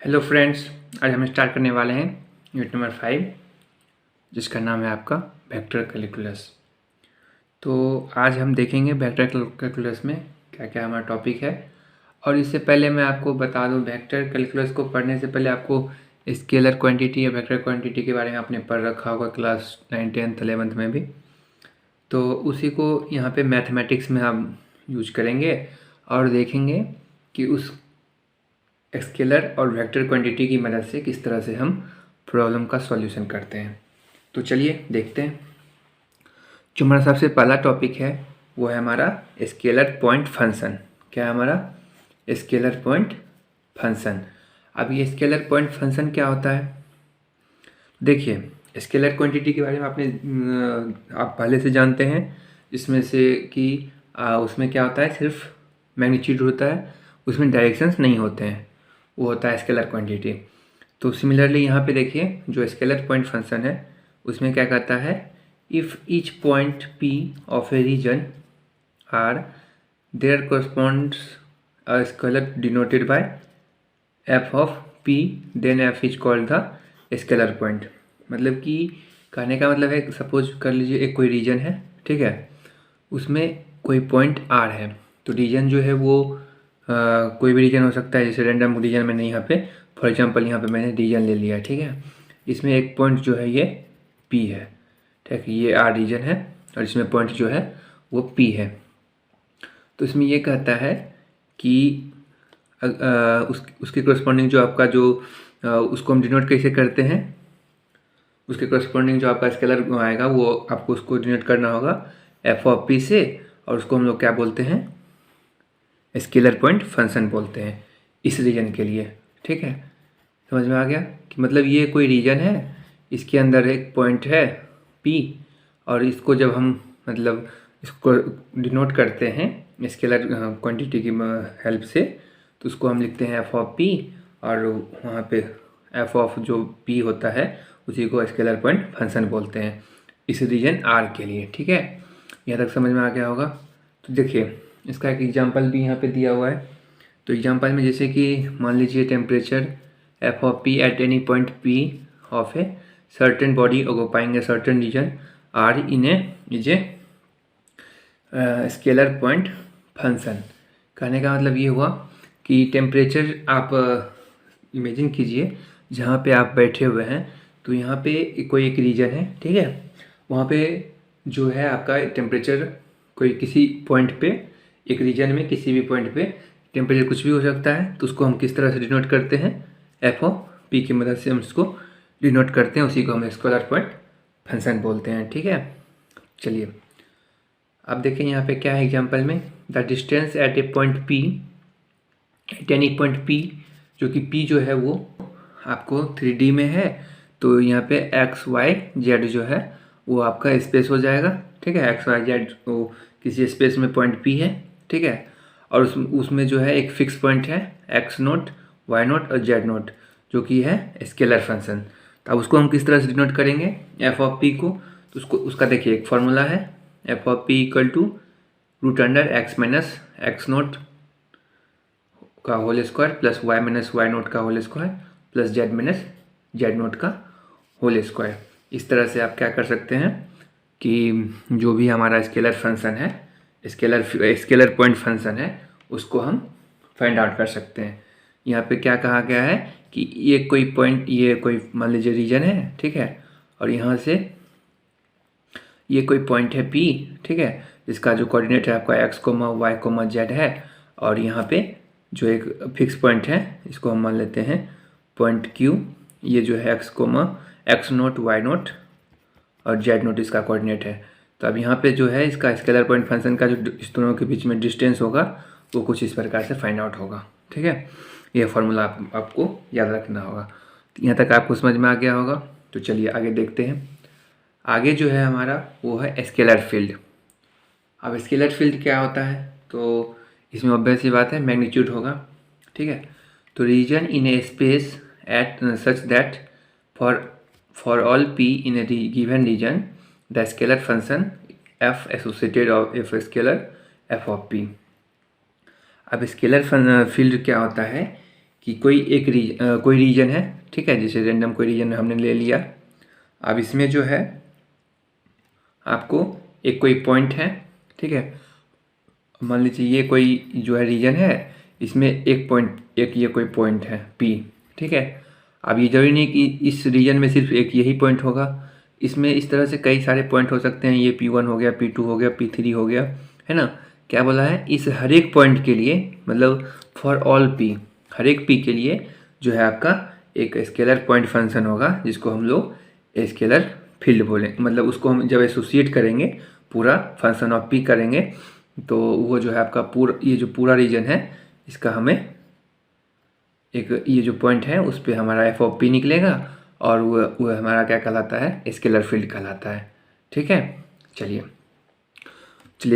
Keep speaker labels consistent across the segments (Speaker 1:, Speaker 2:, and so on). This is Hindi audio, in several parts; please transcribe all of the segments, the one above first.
Speaker 1: हेलो फ्रेंड्स, आज हम स्टार्ट करने वाले हैं यूनिट नंबर 5, जिसका नाम है आपका वेक्टर कैलकुलस। तो आज हम देखेंगे वेक्टर कैलकुलस में क्या क्या हमारा टॉपिक है। और इससे पहले मैं आपको बता दूं, वेक्टर कैलकुलस को पढ़ने से पहले आपको स्केलर क्वांटिटी या वेक्टर क्वांटिटी के बारे में आपने पढ़ रखा होगा क्लास 9, 10th, 11th में भी। तो उसी को यहाँ पे मैथमेटिक्स में हम यूज करेंगे और देखेंगे कि उस स्केलर और वेक्टर क्वांटिटी की मदद से किस तरह से हम प्रॉब्लम का सॉल्यूशन करते हैं। तो चलिए देखते हैं। जो हमारा सबसे पहला टॉपिक है वो है हमारा स्केलर पॉइंट फंक्शन। क्या है हमारा स्केलर पॉइंट फंक्शन। अब ये स्केलर पॉइंट फंक्शन क्या होता है? देखिए, स्केलर क्वांटिटी के बारे में आप पहले से जानते हैं, जिसमें से कि उसमें क्या होता है, सिर्फ मैग्नीट्यूड होता है, उसमें डायरेक्शंस नहीं होते हैं, वो होता है स्केलर क्वांटिटी। तो सिमिलरली यहाँ पे देखिए, जो स्केलर पॉइंट फंक्शन है उसमें क्या कहता है, if each point P of a region R there corresponds a scalar denoted by f of p, then f is called the scalar point। मतलब कि कहने का मतलब है, सपोज कर लीजिए एक कोई रीजन है, ठीक है, उसमें कोई पॉइंट आर है। तो रीजन जो है वो कोई भी रीजन हो सकता है, जैसे रैंडम रीजन मैंने यहाँ पे फॉर एग्जांपल यहाँ पे मैंने रीजन ले लिया, ठीक है। इसमें एक पॉइंट जो है ये पी है, ठीक है, ये आर रीजन है और इसमें पॉइंट जो है वो पी है। तो इसमें ये कहता है कि उसके करस्पॉन्डिंग जो आपका जो उसको हम डिनोट कैसे करते हैं, उसके करस्पॉन्डिंग जो आपका स्केलर आएगा वो आपको उसको डिनोट करना होगा एफ ऑफ पी से, और उसको हम लोग क्या बोलते हैं, स्केलर पॉइंट फंक्शन बोलते हैं इस रीजन के लिए, ठीक है। समझ में आ गया कि मतलब ये कोई रीजन है, इसके अंदर एक पॉइंट है P, और इसको जब हम मतलब इसको डिनोट करते हैं स्केलर क्वांटिटी की हेल्प से, तो उसको हम लिखते हैं एफ ऑफ P, और वहाँ पे एफ ऑफ जो P होता है उसी को स्केलर पॉइंट फंक्शन बोलते हैं इस रीजन R के लिए, ठीक है। यहाँ तक समझ में आ गया होगा। तो देखिए, इसका एक एग्जांपल भी यहाँ पे दिया हुआ है। तो एग्जांपल में जैसे कि मान लीजिए temperature F of P at any point P of a certain body occupying a certain region R in a is a scalar point function. कहने का मतलब ये हुआ कि टेम्परेचर आप इमेजिन कीजिए जहाँ पे आप बैठे हुए हैं, तो यहाँ पे कोई एक रीजन है, ठीक है, वहाँ पे जो है आपका टेम्परेचर कोई किसी पॉइंट पे, एक रीजन में किसी भी पॉइंट पे टेम्परेचर कुछ भी हो सकता है। तो उसको हम किस तरह से डिनोट करते हैं, एफ ऑफ पी की मदद से हम उसको डिनोट करते हैं, उसी को हम स्केलर पॉइंट फंक्शन बोलते हैं, ठीक है। चलिए अब देखें यहाँ पे क्या है एग्जांपल में, the distance at a point P at any point P, जो कि पी जो है वो आपको 3D में है, तो यहाँ पे एक्स वाई जेड जो है वो आपका स्पेस हो जाएगा, ठीक है। एक्स वाई जेड वो किसी स्पेस में पॉइंट पी है, ठीक है, और उसमें जो है एक फिक्स पॉइंट है एक्स नोट, वाई नोट और जेड नोट, जो कि है स्केलर फंक्शन। तो अब उसको हम किस तरह से डिनोट करेंगे एफ ऑफ पी को, तो उसको उसका देखिए एक फॉर्मूला है, F of P equal to root under X minus X naught का whole square plus Y minus Y naught का whole square plus Z minus Z naught का होल स्क्वायर। इस तरह से आप क्या कर सकते हैं कि जो भी हमारा स्केलर फंक्शन है, स्केलर पॉइंट फंक्शन है, उसको हम फाइंड आउट कर सकते हैं। यहाँ पे क्या कहा गया है कि ये कोई पॉइंट, ये कोई मान लीजिए रीजन है, ठीक है, और यहाँ से ये कोई पॉइंट है P, ठीक है, इसका जो कोऑर्डिनेट है आपका X comma Y comma Z है, और यहाँ पे जो एक फिक्स पॉइंट है इसको हम मान लेते हैं पॉइंट Q, ये जो है X comma X naught Y naught और जेड नोट इसका कोऑर्डिनेट है। तो अब यहाँ पे जो है इसका स्केलर पॉइंट फंक्शन का जो इस दोनों के बीच में डिस्टेंस होगा वो कुछ इस प्रकार से फाइंड आउट होगा, ठीक है। ये फार्मूला आपको याद रखना होगा। तो यहाँ तक आपको समझ में आ गया होगा। तो चलिए आगे देखते हैं। आगे जो है हमारा वो है स्केलर फील्ड। अब स्केलर फील्ड क्या होता है, तो इसमें ऑब्वियस सी बात है मैग्नीट्यूड होगा, ठीक है। तो region in a space at such that for all P in a given region the scalar function F associated of F scalar F of P. अब स्केलर फील्ड क्या होता है कि कोई रीजन है, ठीक है, जैसे रैंडम कोई रीजन हमने ले लिया। अब इसमें जो है आपको एक कोई पॉइंट है, ठीक है, मान लीजिए ये कोई जो है रीजन है, इसमें एक ये कोई पॉइंट है P, ठीक है। अब ये जरूरी नहीं कि इस रीजन में सिर्फ एक यही पॉइंट होगा, इसमें इस तरह से कई सारे पॉइंट हो सकते हैं। ये P1 हो गया, P2 हो गया, P3 हो गया, है ना। क्या बोला है, इस हर एक पॉइंट के लिए, मतलब फॉर ऑल P, हर एक P के लिए जो है आपका एक स्केलर पॉइंट फंक्शन होगा, जिसको हम लोग स्केलर फील्ड बोलें। मतलब उसको हम जब एसोसिएट करेंगे, पूरा फंक्शन ऑफ P करेंगे, तो वो जो है आपका ये जो पूरा रीजन है, इसका हमें एक ये जो पॉइंट है उस पर हमारा एफ ऑफ पी निकलेगा, और वो हमारा क्या कहलाता है, स्केलर फील्ड कहलाता है, ठीक है। चलिए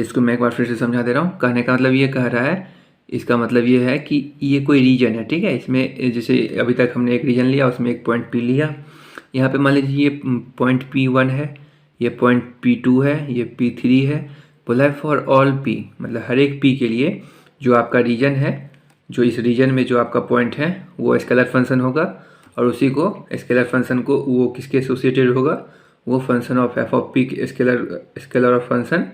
Speaker 1: इसको मैं एक बार फिर से समझा दे रहा हूँ। कहने का मतलब ये कह रहा है, इसका मतलब ये है कि ये कोई रीजन है, ठीक है। इसमें जैसे अभी तक हमने एक रीजन लिया, उसमें एक पॉइंट P लिया। यहाँ पे मान लीजिए ये पॉइंट P1 है, ये पॉइंट P2 है, ये P3 है। बोला है फॉर ऑल P, मतलब हर एक P के लिए जो आपका रीजन है, जो इस रीजन में जो आपका पॉइंट है वो स्केलर फंक्शन होगा, और उसी को स्केलर फंक्शन को वो किसके एसोसिएटेड होगा, वो function of F of P के scalar of function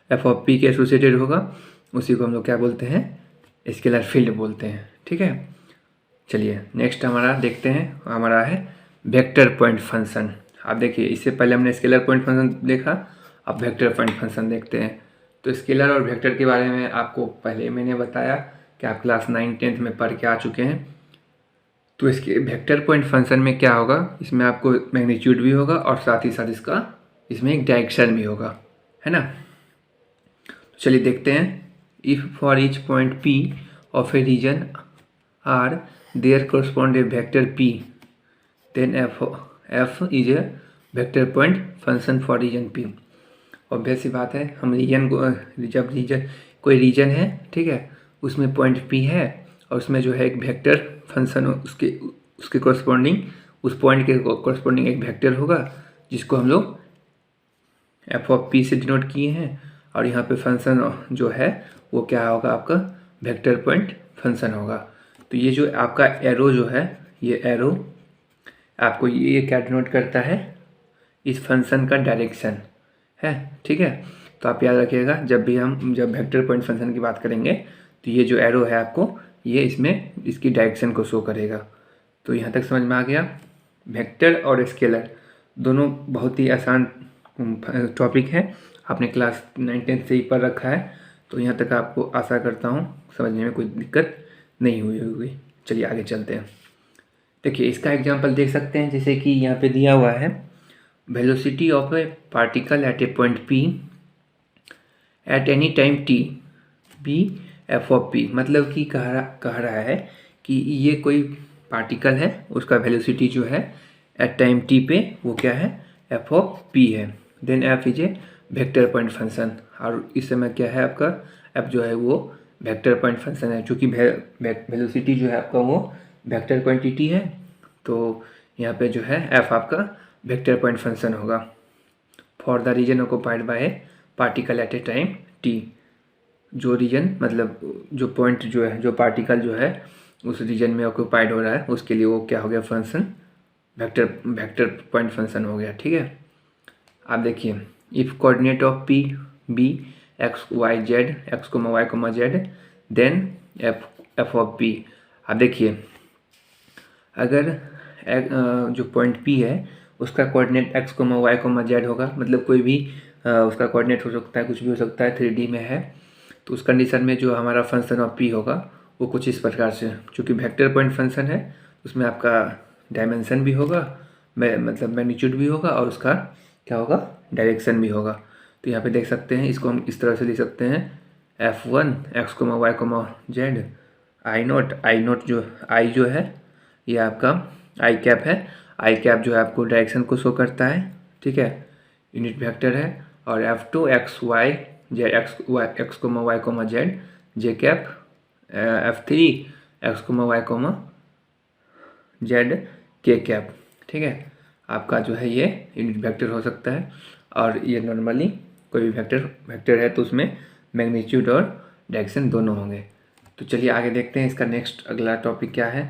Speaker 1: F of P के एसोसिएटेड होगा। उसी को हम लोग क्या बोलते हैं, स्केलर फील्ड बोलते हैं, ठीक है। चलिए नेक्स्ट हमारा देखते हैं, हमारा है वेक्टर पॉइंट फंक्शन। आप देखिए, इससे पहले हमने स्केलर पॉइंट फंक्शन देखा, अब वेक्टर पॉइंट फंक्शन देखते हैं। तो स्केलर और वेक्टर के बारे में आपको पहले मैंने बताया कि आप क्लास 9-10 में पढ़ के आ चुके हैं। तो इसके वेक्टर पॉइंट फंक्शन में क्या होगा, इसमें आपको मैग्नीट्यूड भी होगा और साथ ही साथ इसमें एक डायरेक्शन भी होगा, है ना। तो चलिए देखते हैं। If for each point P of a region R there correspond a vector P, then f is a vector point function for region P। Obvious सी बात है, हम रीजन को जब कोई रीजन है, ठीक है, उसमें पॉइंट P है और उसमें जो है एक वेक्टर फंक्शन उसके कॉरस्पॉन्डिंग, उस पॉइंट के कॉरस्पॉन्डिंग एक वेक्टर होगा, जिसको हम लोग एफ ऑफ पी से डिनोट किए हैं। और यहाँ पे फंक्शन जो है वो क्या होगा, आपका वेक्टर पॉइंट फंक्शन होगा। तो ये जो आपका एरो जो है, ये एरो आपको ये क्या डिनोट करता है, इस फंक्शन का डायरेक्शन है, ठीक है। तो आप याद रखिएगा, जब वेक्टर पॉइंट फंक्शन की बात करेंगे, तो ये जो एरो है आपको ये इसकी डायरेक्शन को शो करेगा। तो यहाँ तक समझ में आ गया। वेक्टर और स्केलर दोनों बहुत ही आसान टॉपिक है, आपने क्लास 9-10 से ही पढ़ रखा है, तो यहाँ तक आपको आशा करता हूँ समझने में कोई दिक्कत नहीं हुई होगी। चलिए आगे चलते हैं। देखिए इसका एग्जांपल देख सकते हैं, जैसे कि यहाँ पे दिया हुआ है velocity of a particle at a point P at any time T be F of P। मतलब कि कह रहा है कि ये कोई पार्टिकल है, उसका वेलोसिटी जो है एट टाइम T पे वो क्या है, एफ ऑफ P है। Then F is a vector point function, और इस समय क्या है आपका एफ जो है वो वेक्टर पॉइंट फंक्शन है। चूँकि वेलोसिटी जो है आपका वो वेक्टर क्वांटिटी है, तो यहाँ पे जो है एफ आपका वेक्टर पॉइंट फंक्शन होगा for the region occupied by a particle at a time T। जो रीजन मतलब जो पॉइंट जो है, जो पार्टिकल जो है उस रीजन में ऑक्युपाइड हो रहा है, उसके लिए वो क्या हो गया, फंक्शन वेक्टर पॉइंट फंक्शन हो गया, ठीक है। आप देखिए, if coordinate of P be X Y Z, X comma Y comma Z, then F of P। आप देखिए, अगर जो पॉइंट P है उसका coordinate X comma Y comma Z होगा, मतलब कोई भी उसका कोऑर्डिनेट हो सकता है, कुछ भी हो सकता है, 3D में है, तो उस कंडीशन में जो हमारा फंक्शन ऑफ P होगा वो कुछ इस प्रकार से। चूँकि वेक्टर पॉइंट फंक्शन है, उसमें आपका डायमेंशन भी होगा, मतलब मैग्नीट्यूड भी होगा, और उसका क्या होगा, डायरेक्शन भी होगा। तो यहाँ पे देख सकते हैं, इसको हम इस तरह से लिख सकते हैं, F1 X comma Y comma Z i naught जो आई जो है ये आपका आई कैप है। आई कैप जो है आपको डायरेक्शन को शो करता है, ठीक है, यूनिट वेक्टर है। और F2 X Y Z X comma Y comma Z J cap, F3 X comma Y comma Z K cap, ठीक है। आपका जो है ये यूनिट वेक्टर हो सकता है, और ये नॉर्मली कोई भी वेक्टर है तो उसमें मैग्नीट्यूड और डायरेक्शन दोनों होंगे। तो चलिए आगे देखते हैं, इसका नेक्स्ट अगला टॉपिक क्या है।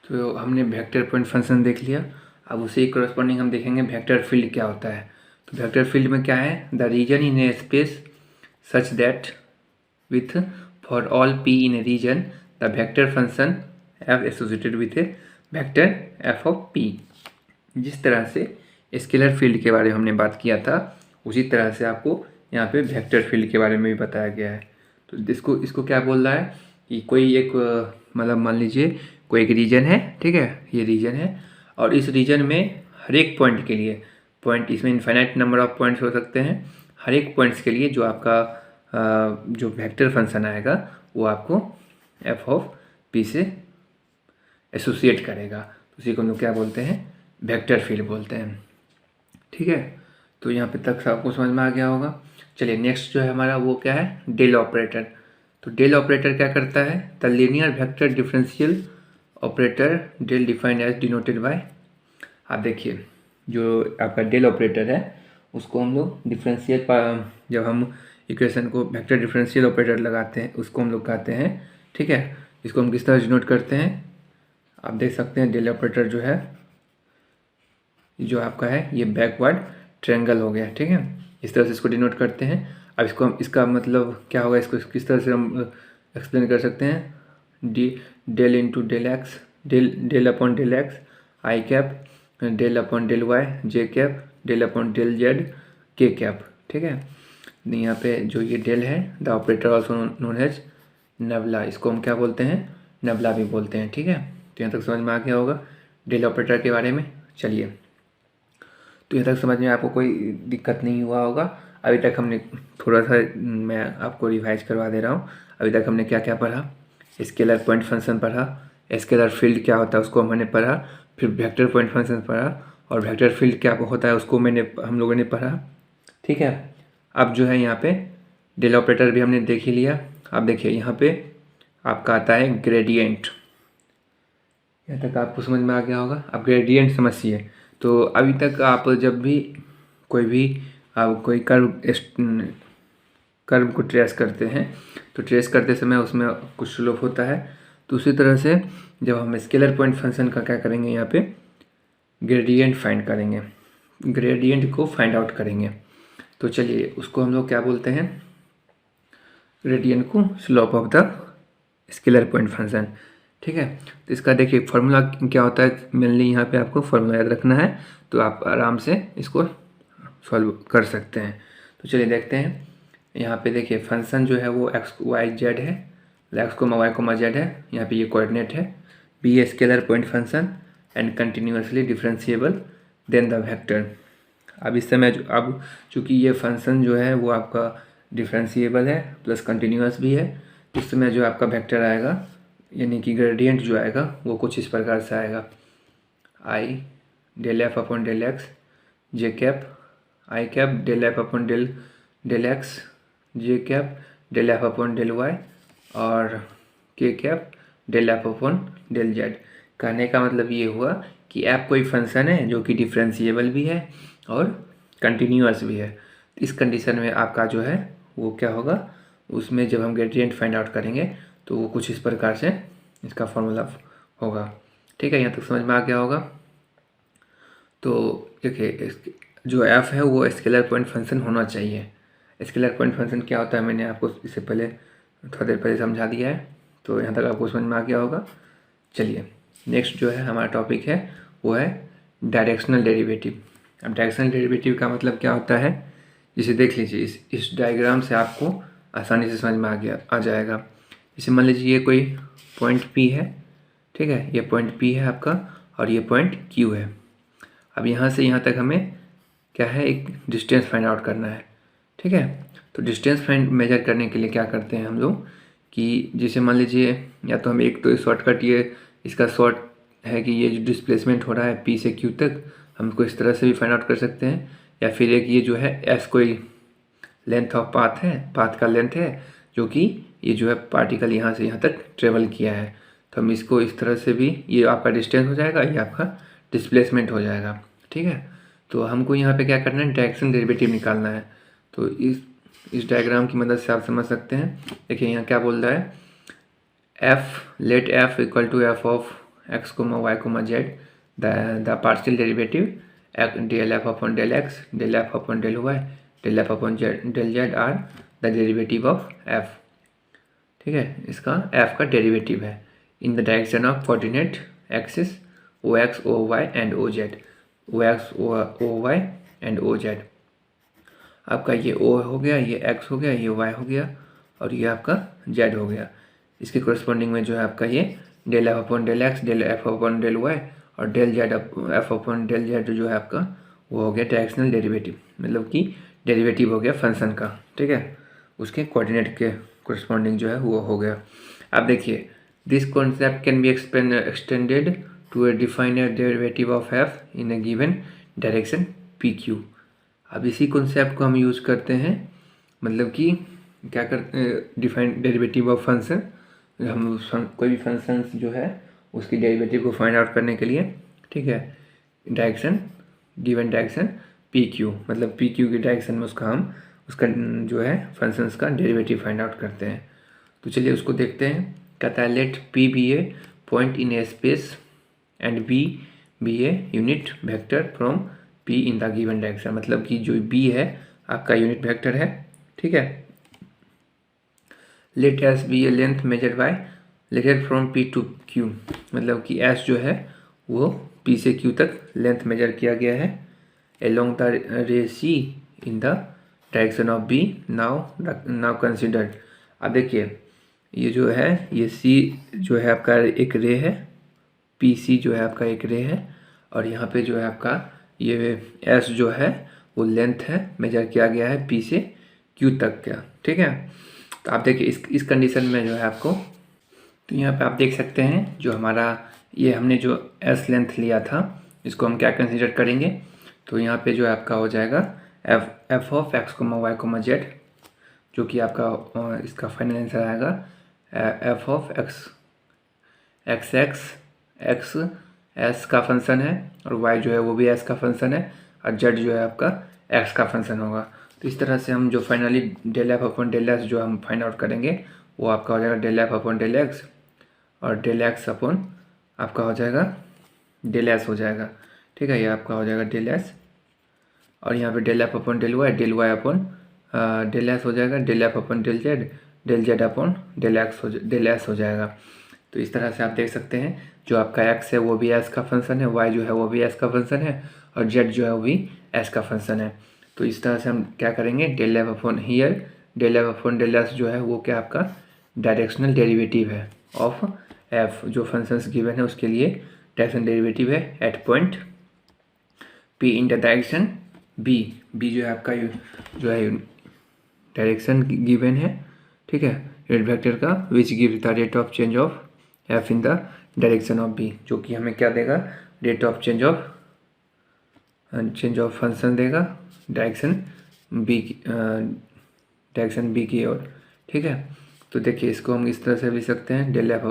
Speaker 1: तो हमने वेक्टर पॉइंट फंक्शन देख लिया। अब उसी कॉरस्पॉन्डिंग हम देखेंगे वेक्टर फील्ड क्या होता है। तो वेक्टर फील्ड में क्या है, the region in a space such that with for all P in a region the vector function F associated with a vector F of P. जिस तरह से स्केलर फील्ड के बारे में हमने बात किया था, उसी तरह से आपको यहाँ पे वेक्टर फील्ड के बारे में भी बताया गया है। तो इसको क्या बोल रहा है कि कोई एक मतलब मान लीजिए कोई एक रीजन है, ठीक है, ये रीजन है, और इस रीजन में हर एक पॉइंट के लिए, पॉइंट इसमें इनफाइनाइट नंबर ऑफ पॉइंट्स हो सकते हैं, हर एक पॉइंट्स के लिए जो आपका जो वेक्टर फंक्शन आएगा वो आपको एफ ऑफ पी से एसोसिएट करेगा। तो उसी को हम लोग क्या बोलते हैं, वेक्टर फील्ड बोलते हैं। ठीक है, तो यहाँ पे तक आपको समझ में आ गया होगा। चलिए नेक्स्ट जो है हमारा वो क्या है, डेल ऑपरेटर। तो डेल ऑपरेटर क्या करता है, the linear vector differential operator del defined as denoted by. आप देखिए जो आपका डेल ऑपरेटर है उसको हम लोग डिफरेंशियल, जब हम इक्वेशन को वेक्टर डिफरेंशियल ऑपरेटर लगाते हैं उसको हम लोग कहते हैं। ठीक है, इसको हम किस तरह डिनोट करते हैं, आप देख सकते हैं डेल ऑपरेटर जो है जो आपका है ये बैकवर्ड ट्रायंगल हो गया। ठीक है, इस तरह से इसको डिनोट करते हैं। अब इसको हम, इसका मतलब क्या होगा, इसको किस तरह से हम एक्सप्लेन कर सकते हैं, del into del X, del upon del X, I cap, del upon del Y, J cap, del upon del Z, K cap. ठीक है, यहाँ पे जो ये डेल है, the operator also known as nabla, इसको हम क्या बोलते हैं, नबला भी बोलते हैं। ठीक है, तो यहाँ तक समझ में आ गया होगा डेल ऑपरेटर के बारे में। चलिए, तो यहाँ तक समझ में आपको कोई दिक्कत नहीं हुआ होगा। अभी तक हमने थोड़ा सा, मैं आपको रिवाइज करवा दे रहा हूँ। अभी तक हमने क्या क्या पढ़ा, स्केलर पॉइंट फंक्शन पढ़ा, स्केलर फील्ड क्या होता है उसको हमने पढ़ा, फिर वेक्टर पॉइंट फंक्शन पढ़ा, और वेक्टर फील्ड क्या होता है उसको हम लोगों ने पढ़ा। ठीक है, अब जो है यहाँ पे डेल ऑपरेटर भी हमने देख ही लिया। अब देखिए यहाँ पे आपका आता है ग्रेडियंट। यहाँ तक आपको समझ में आ गया होगा। अब ग्रेडियंट समझिए, तो अभी तक आप जब भी कोई भी आप कोई कर्व को ट्रेस करते हैं तो ट्रेस करते समय उसमें कुछ स्लोप होता है। तो उसी तरह से जब हम स्केलर पॉइंट फंक्शन का क्या करेंगे, यहाँ पे ग्रेडियंट फाइंड करेंगे, ग्रेडियंट को फाइंड आउट करेंगे। तो चलिए उसको हम लोग क्या बोलते हैं, ग्रेडियंट को slope of the scalar point function. ठीक है, तो इसका देखिए फार्मूला क्या होता है, मेनली यहाँ पे आपको फार्मूला याद रखना है, तो आप आराम से इसको सॉल्व कर सकते हैं। तो चलिए देखते हैं, यहाँ पे देखिए फंक्शन जो है वो एक्स वाई जेड है, X comma Y comma Z है, यहाँ पे ये कोऑर्डिनेट है, be a scalar point function and continuously differentiable then the vector. अब इस समय अब चूँकि ये फंक्शन जो है वो आपका डिफरेंशिएबल है प्लस कंटिन्यूस भी है, तो इस समय जो आपका वेक्टर आएगा यानी कि ग्रेडियंट जो आएगा वो कुछ इस प्रकार से आएगा, I del F upon del X, J cap I cap del F upon del X, J cap del F upon del Y, और K cap del F upon del Z. कहने का मतलब ये हुआ कि एफ कोई फंक्शन है जो कि डिफरेंशिएबल भी है और कंटिन्यूस भी है। इस कंडीशन में आपका जो है वो क्या होगा, उसमें जब हम ग्रेडियंट फाइंड आउट करेंगे तो वो कुछ इस प्रकार से इसका फॉर्मूला होगा। ठीक है, यहाँ तक समझ में आ गया होगा। तो देखिए जो एफ है वो स्केलर पॉइंट फंक्शन होना चाहिए। स्केलर पॉइंट फंक्शन क्या होता है मैंने आपको इससे पहले थोड़ा देर पहले समझा दिया है, तो यहाँ तक आपको समझ में आ गया होगा। चलिए नेक्स्ट जो है हमारा टॉपिक है वो है डायरेक्शनल डेरिवेटिव। अब डायरेक्शनल डेरिवेटिव का मतलब क्या होता है, जिसे देख लीजिए इस डायग्राम से आपको आसानी से समझ में आ जाएगा। जैसे मान लीजिए ये कोई पॉइंट P है, ठीक है, ये पॉइंट P है आपका और ये पॉइंट Q है। अब यहाँ से यहाँ तक हमें क्या है, एक डिस्टेंस फाइंड आउट करना है। ठीक है, तो डिस्टेंस फाइंड मेजर करने के लिए क्या करते हैं हम लोग कि जैसे मान लीजिए या तो हम एक तो शॉर्टकट, ये इसका शॉर्ट है कि ये जो डिस्प्लेसमेंट हो रहा है P से Q तक, हम इसको इस तरह से भी फाइंड आउट कर सकते हैं, या फिर एक ये जो है S कोई लेंथ ऑफ पाथ है, पाथ का लेंथ है जो कि ये जो है पार्टिकल यहाँ से यहाँ तक ट्रेवल किया है, तो हम इसको इस तरह से भी, ये आपका डिस्टेंस हो जाएगा, ये आपका डिस्प्लेसमेंट हो जाएगा। ठीक है, तो हमको यहाँ पे क्या करना है, डायरेक्शन डेरिवेटिव निकालना है। तो इस डायग्राम की मदद से आप समझ सकते हैं। देखिए यहाँ क्या बोल रहा है, F let F equal to F of X comma Y comma Z the partial derivative del f upon del x, del f upon del y, del f upon del z are the derivative of f। ठीक है, इसका f का डेरिवेटिव है in the direction of coordinate axis O X O Y and O Z, O X O Y and O Z. आपका ये o हो गया, ये x हो गया, ये y हो गया और ये आपका z हो गया। इसके कोरस्पॉन्डिंग में जो है आपका ये del f upon del x, del f upon del y और del z f upon del z जो है आपका वो हो गया डायरेक्शनल डेरिवेटिव, मतलब कि डेरिवेटिव हो गया फंक्शन का। ठीक है, उसके कोऑर्डिनेट के कोरस्पॉन्डिंग जो है वो हो गया। अब देखिए, this concept can be extended to define a derivative of f in a given direction P Q. अब इसी कॉन्सेप्ट को हम यूज़ करते हैं, मतलब कि क्या करते डिफाइन डेरिवेटिव ऑफ फंक्शन, हम कोई भी फंक्शन जो है उसकी डेरिवेटिव को फाइंड आउट करने के लिए। ठीक है, direction given direction P Q, मतलब पी क्यू की डायरेक्शन में उसका जो है फंक्शंस का डेरिवेटिव फाइंड आउट करते हैं। तो चलिए उसको देखते हैं। कहता है let P be a point in a space and B be a unit vector from P in the given direction, मतलब कि जो B है आपका यूनिट वेक्टर है। ठीक है, let S be a length measure by letter from P to Q, मतलब कि S जो है वो P से Q तक लेंथ मेजर किया गया है along द रे C in the direction of B। Now considered. अब देखिए, ये जो है ये C जो है आपका एक रे है, PC जो है आपका एक रे है और यहाँ पे जो है आपका ये S जो है वो लेंथ है, मेजर किया गया है P से Q तक का। ठीक है, तो आप देखिए इस कंडीशन में जो है आपको, तो यहाँ पे आप देख सकते हैं जो हमारा ये हमने जो S लेंथ लिया था इसको हम क्या कंसीडर करेंगे। तो यहाँ पे जो है आपका हो जाएगा f of X comma Y comma Z, जो कि आपका इसका फाइनल आंसर आएगा f of X X S का फंक्शन है और y जो है वो भी एस का फंक्शन है और z जो है आपका x का फंक्शन होगा। तो इस तरह से हम जो finally del F upon del S जो हम फाइंड आउट करेंगे वो आपका हो जाएगा del F upon del X और डेल एक्स अपॉन आपका हो जाएगा डेल एस हो जाएगा। ठीक है, ये आपका हो जाएगा डेल एस और यहाँ पे del F upon del Y upon del S हो जाएगा, del F upon del Z upon del S हो जाएगा। तो इस तरह से आप देख सकते हैं जो आपका x है वो भी s का फंक्शन है, y जो है वो भी s का फंक्शन है और z जो है वो भी s का फंक्शन है। तो इस तरह से हम क्या करेंगे, del F upon here del F upon del S जो है वो क्या आपका डायरेक्शनल डेरिवेटिव है ऑफ f, जो फंक्शंस गिवन है उसके लिए डायरेक्शनल डेरिवेटिव है at point p in the direction b जो है आपका जो है डायरेक्शन गिवन है। ठीक है, यूनिट वेक्टर का which give the rate of change of f in the direction of b, जो कि हमें क्या देगा, rate of change of function देगा डायरेक्शन b की ओर। ठीक है, तो देखिए इसको हम इस तरह से भी सकते हैं del F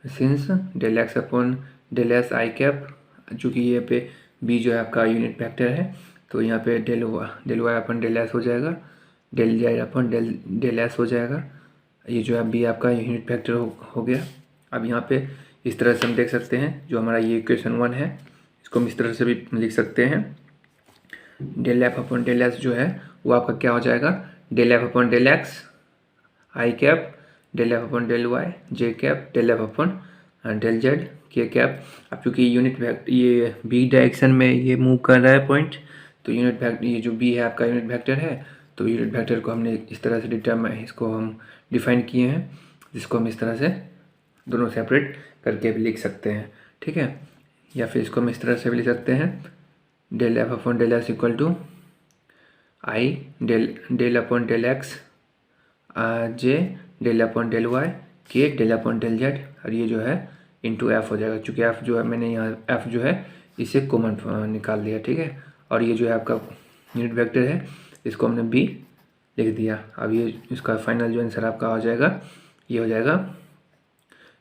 Speaker 1: since del X upon del S i cap, चूँकि ये पे b जो है आपका यूनिट वेक्टर है तो यहाँ पे डेल वाई अपन डेल एस हो जाएगा, डेल जेड अपन डेल एस हो जाएगा। ये जो है b आपका यूनिट वेक्टर हो गया। अब यहाँ पे इस तरह से हम देख सकते हैं जो हमारा ये इक्वेशन 1 है इसको हम इस तरह से भी लिख सकते हैं, del F upon del S जो है वो आपका क्या हो जाएगा, del F upon del X I cap del F upon del Y J cap del F upon del Z K cap. अब चूँकि यूनिट वेक्टर ये बी डायरेक्शन में ये मूव कर रहा है पॉइंट, तो यूनिट वेक्टर ये जो बी है आपका यूनिट वेक्टर है, तो यूनिट वेक्टर को हमने इस तरह से इसको हम डिफाइन किए हैं, जिसको हम इस तरह से दोनों सेपरेट करके भी लिख सकते हैं। ठीक है, या फिर इसको हम इस तरह से भी लिख सकते हैं, del F upon del S equal to i del upon del X j del upon del Y k del upon del Z और ये जो है इंटू एफ हो जाएगा, चूँकि एफ जो है मैंने यहाँ एफ जो है इसे कॉमन निकाल दिया। ठीक है, और ये जो है आपका यूनिट वेक्टर है इसको हमने बी लिख दिया। अब ये इसका फाइनल जो आंसर आपका हो जाएगा ये हो जाएगा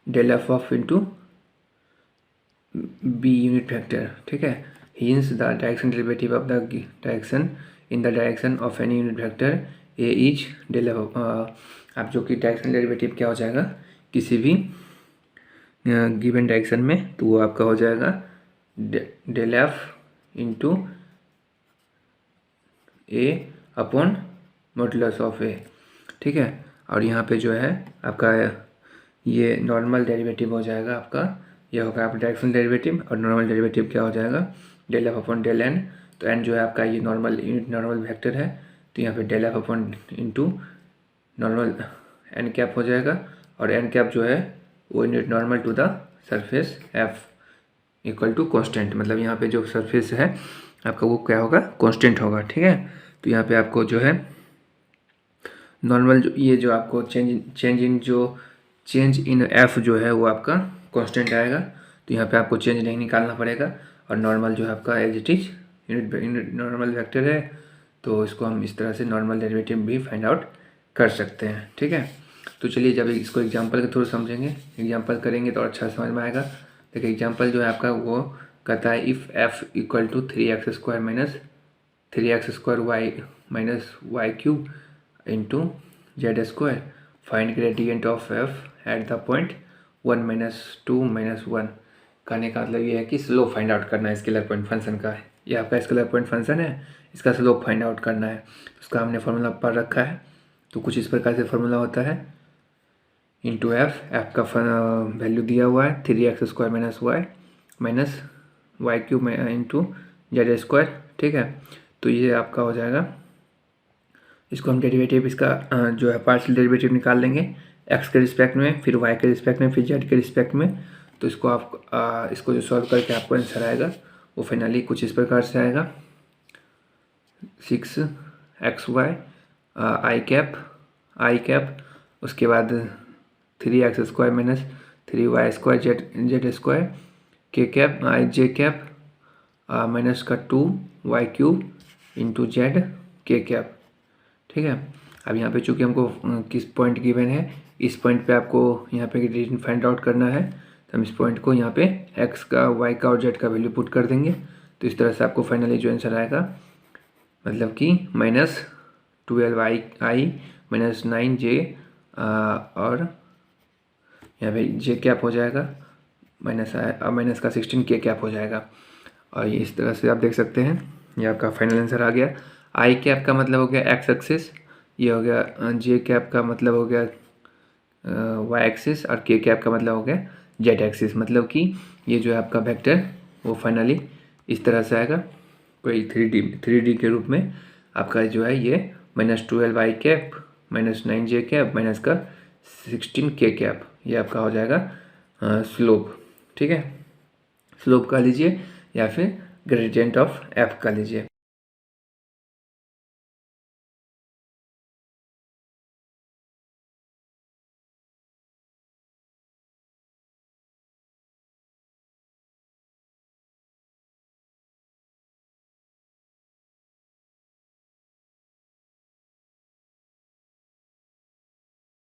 Speaker 1: del F of into B unit vector. ठीक है, hence the direction derivative of the direction in the direction of any unit vector A is del F. आप जो कि डायरेक्शन डेरिवेटिव क्या हो जाएगा, किसी भी गिवन डायरेक्शन में, तो वो आपका हो जाएगा del F into A upon modulus of A, ठीक है। और यहाँ पे जो है आपका ये नॉर्मल डेरिवेटिव हो जाएगा आपका, यह होगा आपका डायरेक्शनल डेरिवेटिव, और नॉर्मल डेरिवेटिव क्या हो जाएगा del F upon del N. तो एन जो है आपका ये नॉर्मल वेक्टर है, तो यहाँ पे del F upon into normal N cap हो जाएगा, और एन कैप जो है वो unit normal to the surface F equal to constant, मतलब यहाँ पे जो सरफेस है आपका वो क्या होगा कॉन्स्टेंट होगा, ठीक है। तो यहाँ पे आपको जो है नॉर्मल जो ये जो आपको चेंज इन एफ जो है वो आपका कांस्टेंट आएगा, तो यहाँ पे आपको चेंज नहीं निकालना पड़ेगा। और नॉर्मल जो है आपका as it is unit normal vector है, तो इसको हम इस तरह से नॉर्मल डेरिवेटिव भी फाइंड आउट कर सकते हैं, ठीक है। तो चलिए जब इसको एग्जांपल के थ्रू समझेंगे, एग्जांपल करेंगे तो अच्छा समझ में आएगा। देखिए एग्जांपल जो है आपका वो कहता है if F equal to 3x² minus 3x² Y minus Y cube into Z square, find gradient of F at the point 1-2-1। कहने का मतलब ये है कि स्लोप फाइंड आउट करना है स्केलर पॉइंट फंक्शन का। ये आपका स्केलर पॉइंट फंक्शन है, इसका स्लोप फाइंड आउट करना है, उसका हमने फार्मूला पढ़ रखा है। तो कुछ इस प्रकार से फार्मूला होता है इंटू एफ का वैल्यू दिया हुआ है 3x² minus Y cube into Z square, ठीक है। तो ये आपका हो जाएगा, इसको हम डेरिवेटिव इसका जो है पार्शियल डेरिवेटिव निकाल लेंगे एक्स के रिस्पेक्ट में, फिर वाई के रिस्पेक्ट में, फिर जेड के रिस्पेक्ट में। तो इसको आप इसको जो सॉल्व करके आपको आंसर आएगा वो फाइनली कुछ इस प्रकार से आएगा 6xy आई कैप उसके बाद 3x² minus 3y² Z square के कैप जे कैप माइनस का 2y³ into Z K cap, ठीक है। अब यहाँ पे चूँकि हमको किस पॉइंट गिवन है, इस पॉइंट पे आपको यहाँ पे ग्रेडियंट फाइंड आउट करना है, तो हम इस पॉइंट को यहाँ पे x का y का और z का वैल्यू पुट कर देंगे। तो इस तरह से आपको फाइनली जो आंसर आएगा मतलब कि -12i माइनस 9j और यहाँ पे जे कैप हो जाएगा माइनस का 16k कैप हो जाएगा। और ये इस तरह से आप देख सकते हैं, ये आपका फाइनल आंसर आ गया। आई कैप का मतलब हो गया एक्स एक्सिस, ये हो गया जे कैप का मतलब हो गया वाई एक्सिस, और के कैप का मतलब हो गया जेड एक्सिस। मतलब कि ये जो है आपका वेक्टर वो फाइनली इस तरह से आएगा, कोई 3D के रूप में आपका जो है ये -12i cap minus 9j cap minus का 16k कैप, ये आपका हो जाएगा स्लोप, ठीक है। स्लोप का लीजिए या फिर ग्रेडियंट ऑफ एफ का लीजिए।